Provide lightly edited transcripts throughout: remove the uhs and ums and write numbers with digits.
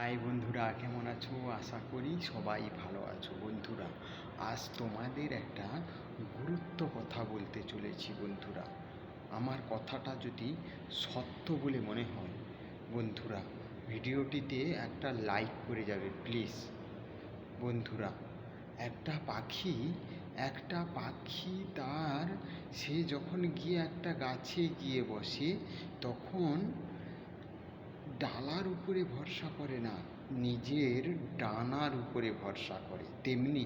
High বন্ধুরা, কেমন আছো? আশা করি সবাই ভালো আছো। বন্ধুরা, আজ তোমাদের একটা গুরুত্ব কথা বলতে চলেছি। বন্ধুরা, আমার কথাটা যদি সত্য বলে মনে হয়, বন্ধুরা ভিডিওটিতে একটা লাইক করে যাবে প্লিজ। বন্ধুরা, একটা পাখি সে যখন গিয়ে একটা গাছে গিয়ে বসে, তখন ডালার উপরে ভরসা করে না, নিজের ডানার উপরে ভরসা করে। তেমনি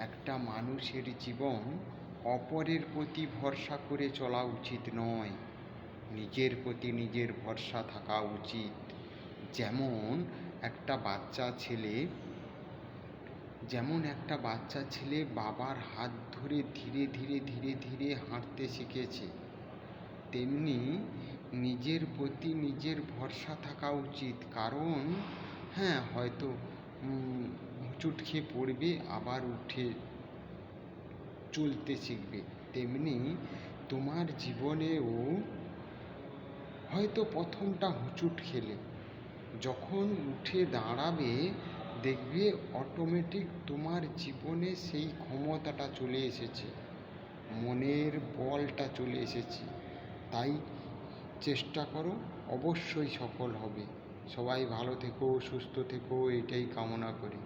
একটা মানুষের জীবন অপরের প্রতি ভরসা করে চলা উচিত নয়, নিজের প্রতি নিজের ভরসা থাকা উচিত। যেমন একটা বাচ্চা ছেলে বাবার হাত ধরে ধীরে ধীরে ধীরে ধীরে হাঁটতে শিখেছে, তেমনি নিজের প্রতি নিজের ভরসা থাকা উচিত। কারণ হয়তো হোঁচট খেয়ে পড়বে, আবার উঠে চলতে শিখবে। তেমনি তোমার জীবনেও হয়তো প্রথমটা হোঁচট খেলে, যখন উঠে দাঁড়াবে দেখবে অটোমেটিক তোমার জীবনে সেই ক্ষমতাটা চলে এসেছে, মনের বলটা চলে এসেছে। তাই চেষ্টা করো, অবশ্যই সফল হবে। সবাই ভালো থেকো, সুস্থ থেকো, এটাই কামনা করি।